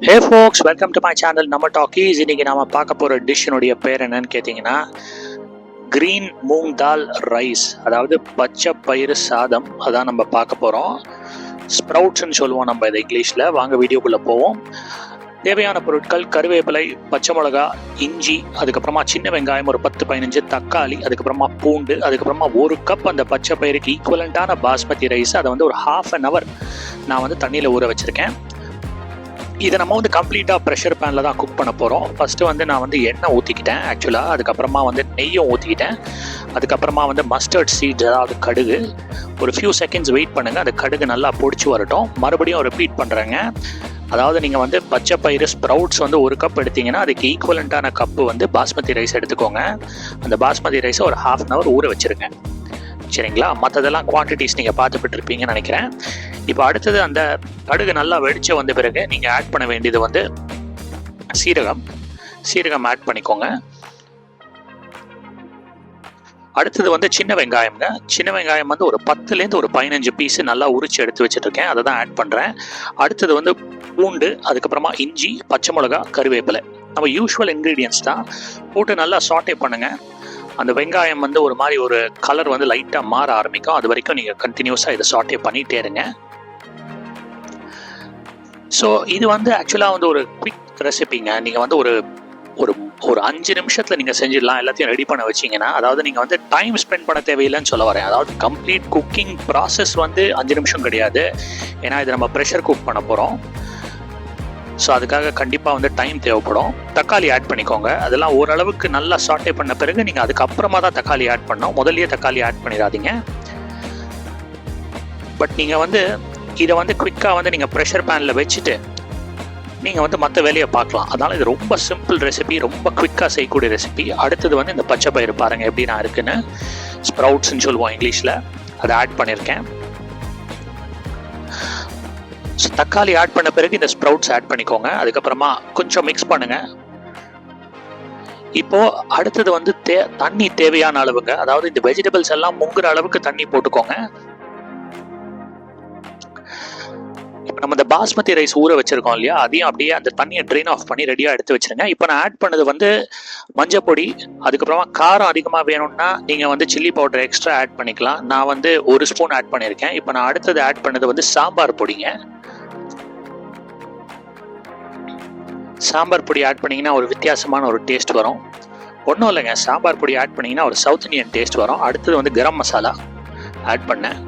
Hey folks, welcome to my channel நம்ம talkies. இன்னைக்கு நாம பார்க்க போகிற டிஷ்னுடைய பேர் என்னன்னு கேட்டிங்கன்னா க்ரீன் மூங் தால் ரைஸ், அதாவது பச்சை பயிறு சாதம். அதான் நம்ம பார்க்க போகிறோம். ஸ்ப்ரவுட்ஸ்ன்னு சொல்லுவோம் நம்ம இதை இங்கிலீஷில். வாங்க வீடியோக்குள்ளே போவோம். தேவையான பொருட்கள்: கருவேப்பிலை, பச்சை மிளகா, இஞ்சி, அதுக்கப்புறமா சின்ன வெங்காயம் ஒரு 10-15, தக்காளி, அதுக்கப்புறமா பூண்டு, அதுக்கப்புறமா 1 கப் அந்த பச்சை பயிருக்கு ஈக்குவலண்ட்டான பாஸ்மதி ரைஸ். அதை வந்து ஒரு ½ அன் ஹவர் நான் வந்து தண்ணியில் ஊற வச்சுருக்கேன். இதை நம்ம வந்து கம்ப்ளீட்டாக ப்ரெஷர் பேனில் தான் குக் பண்ண போகிறோம். ஃபஸ்ட்டு வந்து நான் வந்து எண்ணெய் ஊற்றிக்கிட்டேன் ஆக்சுவலாக. அதுக்கப்புறமா வந்து நெய்யும் ஊற்றிக்கிட்டேன். அதுக்கப்புறமா வந்து மஸ்டர்ட் சீட்ஸ், அதாவது கடுகு. ஒரு ஃபியூ செகண்ட்ஸ் வெயிட் பண்ணுங்கள், அந்த கடுகு நல்லா பொடிச்சு வரட்டும். மறுபடியும் ரிப்பீட் பண்ணுறேங்க. அதாவது நீங்கள் வந்து பச்சை பயிறு ஸ்ப்ரவுட்ஸ் வந்து 1 கப் எடுத்தீங்கன்னா அதுக்கு ஈக்குவலண்ட்டான கப்பு வந்து பாஸ்மதி ரைஸ் எடுத்துக்கோங்க. அந்த பாஸ்மதி ரைஸை ஒரு ½ அன் ஹவர் ஊற வச்சுருங்க. சரிங்களா? மற்றதெல்லாம் குவான்டிட்டிஸ் நீங்கள் பார்த்துக்கிட்டு இருப்பீங்கன்னு நினைக்கிறேன். இப்போ அடுத்தது அந்த கடுகு நல்லா வெடிச்சு வந்த பிறகு நீங்கள் ஆட் பண்ண வேண்டியது வந்து சீரகம் ஆட் பண்ணிக்கோங்க. அடுத்தது வந்து சின்ன வெங்காயம்ங்க. சின்ன வெங்காயம் வந்து ஒரு 10லேருந்து ஒரு 15 பீஸ் நல்லா உரிச்சு எடுத்து வச்சுருக்கேன். அதை தான் ஆட் பண்ணுறேன். அடுத்தது வந்து பூண்டு, அதுக்கப்புறமா இஞ்சி, பச்சை மிளகா, கருவேப்பிலை. நம்ம யூஷுவல் இன்க்ரீடியன்ஸ் தான். போட்டு நல்லா சாட்டே பண்ணுங்கள். அந்த வெங்காயம் வந்து ஒரு மாதிரி ஒரு கலர் வந்து லைட்டாக மாற ஆரம்பிக்கும். அது வரைக்கும் நீங்கள் கண்டினியூஸாக இதை சாட்டே பண்ணிகிட்டே இருங்க. ஸோ இது வந்து ஆக்சுவலாக வந்து ஒரு குவிக் ரெசிபிங்க. நீங்கள் வந்து ஒரு ஒரு ஒரு 5 நிமிஷத்தில் நீங்கள் செஞ்சிடலாம். எல்லாத்தையும் ரெடி பண்ண வச்சிங்கன்னா, அதாவது நீங்கள் வந்து டைம் ஸ்பெண்ட் பண்ண தேவையில்லைன்னு சொல்ல வரேன். அதாவது கம்ப்ளீட் குக்கிங் ப்ராசஸ் வந்து 5 நிமிஷம் கிடையாது. ஏன்னா இது நம்ம ப்ரெஷர் குக் பண்ண போகிறோம். ஸோ அதுக்காக கண்டிப்பாக வந்து டைம் தேவைப்படும். தக்காளி ஆட் பண்ணிக்கோங்க. அதெல்லாம் ஓரளவுக்கு நல்லா சாட்டே பண்ண பிறகு நீங்கள் அதுக்கப்புறமா தான் தக்காளி ஆட் பண்ணணும். முதல்லயே தக்காளி ஆட் பண்ணிடாதீங்க. பட் நீங்கள் வந்து இதை வந்து குவிக்காக வந்து நீங்கள் ப்ரெஷர் பேனில் வச்சுட்டு நீங்கள் வந்து மற்ற வேலையை பார்க்கலாம். அதனால் இது ரொம்ப சிம்பிள் ரெசிபி, ரொம்ப குவிக்காக செய்யக்கூடிய ரெசிபி. அடுத்தது வந்து இந்த பச்சை பயிறு பாருங்கள் எப்படி நான் இருக்குன்னு. ஸ்ப்ரவுட்ஸ்ன்னு சொல்லுவோம் இங்கிலீஷில். அதை ஆட் பண்ணியிருக்கேன். ஸோ தக்காளி ஆட் பண்ண பிறகு இந்த ஸ்ப்ரவுட்ஸ் ஆட் பண்ணிக்கோங்க. அதுக்கப்புறமா கொஞ்சம் மிக்ஸ் பண்ணுங்கள். இப்போது அடுத்தது வந்து தண்ணி தேவையான அளவுங்க. அதாவது இந்த வெஜிடபிள்ஸ் எல்லாம் முங்குற அளவுக்கு தண்ணி போட்டுக்கோங்க. இப்போ நம்ம இந்த பாஸ்மதி ரைஸ் ஊற வச்சிருக்கோம் இல்லையா, அதையும் அப்படியே அந்த தண்ணியை ட்ரெயின் ஆஃப் பண்ணி ரெடியாக எடுத்து வச்சிருங்க. இப்போ நான் ஆட் பண்ணது வந்து மஞ்சள் பொடி. அதுக்கப்புறமா காரம் அதிகமாக வேணும்னா நீங்கள் வந்து சில்லி பவுடர் எக்ஸ்ட்ரா ஆட் பண்ணிக்கலாம். நான் வந்து 1 ஸ்பூன் ஆட் பண்ணியிருக்கேன். இப்போ நான் அடுத்தது ஆட் பண்ணது வந்து சாம்பார் பொடிங்க. சாம்பார் பொடி ஆட் பண்ணிங்கன்னா ஒரு வித்தியாசமான ஒரு டேஸ்ட் வரும். ஒன்றும் இல்லைங்க, சாம்பார் பொடி ஆட் பண்ணிங்கன்னா ஒரு சவுத் இந்தியன் டேஸ்ட் வரும். அடுத்தது வந்து கரம் மசாலா ஆட் பண்ணேன்.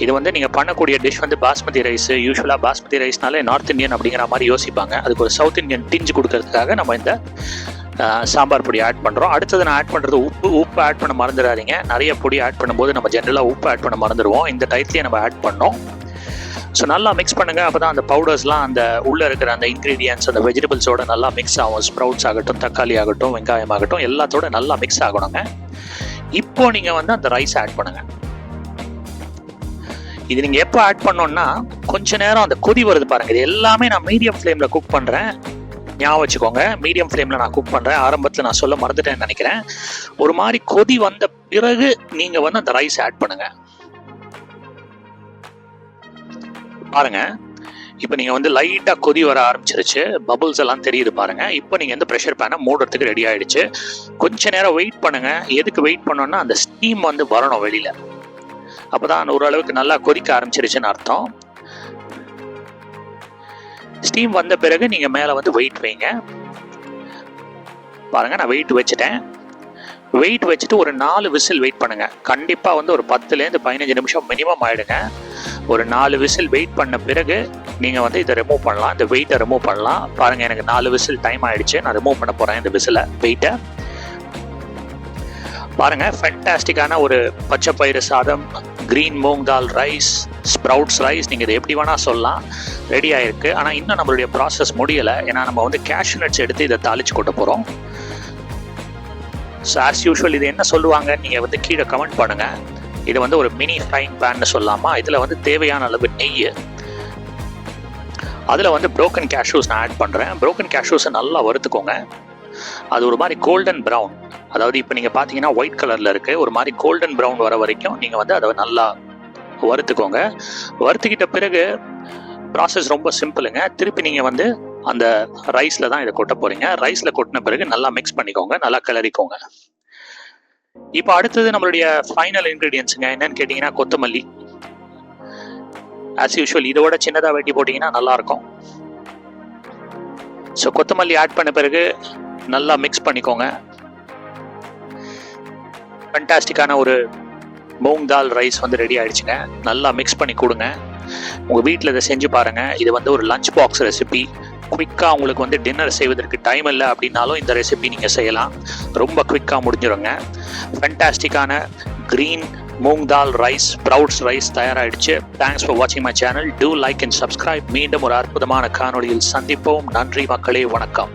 இது வந்து நீங்கள் பண்ணக்கூடிய டிஷ் வந்து பாஸ்மதி ரைஸ். யூஸ்வலாக பாஸ்மதி ரைஸ்னாலே நார்த் இந்தியன் அப்படிங்கிற மாதிரி யோசிப்பாங்க. அதுக்கு ஒரு சவுத் இந்தியன் டிஞ்சு கொடுக்கறதுக்காக நம்ம இந்த சாம்பார் பொடி ஆட் பண்ணுறோம். அடுத்தது நான் ஆட் பண்ணுறது உப்பு ஆட் பண்ண மறந்துடாதீங்க. நிறைய பொடி ஆட் பண்ணும்போது நம்ம ஜென்ரலாக உப்பு ஆட் பண்ண மறந்துடுவோம். இந்த டயத்துலேயே நம்ம ஆட் பண்ணோம். ஸோ நல்லா மிக்ஸ் பண்ணுங்கள். அப்போ தான் அந்த பவுடர்ஸ்லாம் அந்த உள்ளே இருக்கிற அந்த இன்க்ரீடியன்ஸ் அந்த வெஜிடபிள்ஸோட நல்லா மிக்ஸ் ஆகும். ஸ்ப்ரவுட்ஸ் ஆகட்டும், தக்காளி ஆகட்டும், வெங்காயம் ஆகட்டும், எல்லாத்தோட நல்லா மிக்ஸ் ஆகணுங்க. இப்போ நீங்கள் வந்து அந்த ரைஸ் ஆட் பண்ணுங்கள். இது நீங்கள் எப்போ ஆட் பண்ணோன்னா கொஞ்ச நேரம் அந்த கொதி வருது பாருங்கள். இது எல்லாமே நான் மீடியம் ஃப்ளேமில் குக் பண்ணுறேன். ஞாபகம் வச்சுக்கோங்க, மீடியம் ஃப்ளேமில் நான் குக் பண்ணுறேன். ஆரம்பத்தில் நான் சொல்ல மறந்துட்டேன்னு நினைக்கிறேன். ஒரு மாதிரி கொதி வந்த பிறகு நீங்கள் வந்து அந்த ரைஸ் ஆட் பண்ணுங்கள். பாருங்க, இப்போ நீங்கள் வந்து லைட்டாக கொதி வர ஆரம்பிச்சிருச்சு. பபுள்ஸ் எல்லாம் தெரியுது பாருங்க. இப்போ நீங்கள் வந்து ப்ரெஷர் பேனை மூடுறதுக்கு ரெடி ஆகிடுச்சு. கொஞ்ச நேரம் வெயிட் பண்ணுங்க. எதுக்கு வெயிட் பண்ணோன்னா அந்த ஸ்டீம் வந்து வரணும் வெளியில். அப்போ தான் ஓரளவுக்கு நல்லா கொதிக்க ஆரம்பிச்சிருச்சுன்னு அர்த்தம். ஸ்டீம் வந்த பிறகு நீங்கள் மேலே வந்து வெயிட் வைங்க. பாருங்கள், நான் வெயிட் வச்சுட்டேன். வெயிட் வச்சுட்டு ஒரு 4 விசில் வெயிட் பண்ணுங்கள். கண்டிப்பாக வந்து ஒரு 10லேருந்து 15 நிமிஷம் மினிமம் ஆகிடுங்க. ஒரு 4 விசில் வெயிட் பண்ண பிறகு நீங்கள் வந்து இதை ரிமூவ் பண்ணலாம். இந்த வெயிட்டை ரிமூவ் பண்ணலாம். பாருங்கள், எனக்கு 4 விசில் டைம் ஆகிடுச்சு. நான் ரிமூவ் பண்ண போகிறேன் இந்த விசிலை, வெயிட்டை. பாருங்கள், ஃபென்டாஸ்டிக்கான ஒரு பச்சை பயிறு சாதம், green moong dal rice, sprouts rice, நீங்கள் இதை எப்படி வேணால் சொல்லலாம், ரெடி ஆகிருக்கு. ஆனால் இன்னும் நம்மளுடைய ப்ராசஸ் முடியலை. ஏன்னா நம்ம வந்து கேஷ்யூ நட்ஸ் எடுத்து இதை தாளிச்சு கொட்ட போகிறோம். ஸோ ஆஸ் யூஷுவல் இது என்ன சொல்லுவாங்க நீங்கள் வந்து கீழே கமெண்ட் பண்ணுங்கள். இது வந்து ஒரு மினி ஃப்ரைங் பேன்னு சொல்லலாமா. இதில் வந்து தேவையான அளவு நெய், அதில் வந்து ப்ரோக்கன் கேஷ்யூஸ் நான் ஆட் பண்ணுறேன். ப்ரோக்கன் கேஷ்யூஸை நல்லா வறுத்துக்கோங்க. அது ஒரு மாதிரி கோல்டன் ப்ரௌன், அதாவது இப்போ நீங்கள் பார்த்தீங்கன்னா ஒயிட் கலரில் இருக்குது. ஒரு மாதிரி கோல்டன் ப்ரௌன் வர வரைக்கும் நீங்கள் வந்து அதை நல்லா வறுத்துக்கோங்க. வறுத்துக்கிட்ட பிறகு ப்ராசஸ் ரொம்ப சிம்பிளுங்க. திருப்பி நீங்கள் வந்து அந்த ரைஸில் தான் இதை கொட்ட போகிறீங்க. ரைஸில் கொட்டின பிறகு நல்லா மிக்ஸ் பண்ணிக்கோங்க, நல்லா கிளறிக்கோங்க. இப்போ அடுத்தது நம்மளுடைய ஃபைனல் இன்க்ரீடியன்ஸுங்க. என்னன்னு கேட்டிங்கன்னா கொத்தமல்லி. ஆஸ் யூஷுவல் இதோட சின்னதாக வெட்டி போட்டிங்கன்னா நல்லாயிருக்கும். ஸோ கொத்தமல்லி ஆட் பண்ண பிறகு நல்லா மிக்ஸ் பண்ணிக்கோங்க. ஃபண்டாஸ்டிக்கான ஒரு மூங் தால் ரைஸ் வந்து ரெடி ஆயிடுச்சுங்க. நல்லா மிக்ஸ் பண்ணி கொடுங்க. உங்கள் வீட்டில் இதை செஞ்சு பாருங்கள். இது வந்து ஒரு லஞ்ச் பாக்ஸ் ரெசிபி. குவிக்காக உங்களுக்கு வந்து டின்னர் செய்வதற்கு டைம் இல்லை அப்படின்னாலும் இந்த ரெசிபி நீங்கள் செய்யலாம். ரொம்ப குவிக்காக முடிஞ்சிடுங்க. ஃபண்டாஸ்டிக்கான green moong dal rice, sprouts rice தயாராகிடுச்சு. தேங்க்ஸ் ஃபார் வாட்சிங் my channel. Do like and subscribe. மீண்டும் ஒரு அற்புதமான காணொளியில் சந்திப்போம். நன்றி மக்களே, வணக்கம்.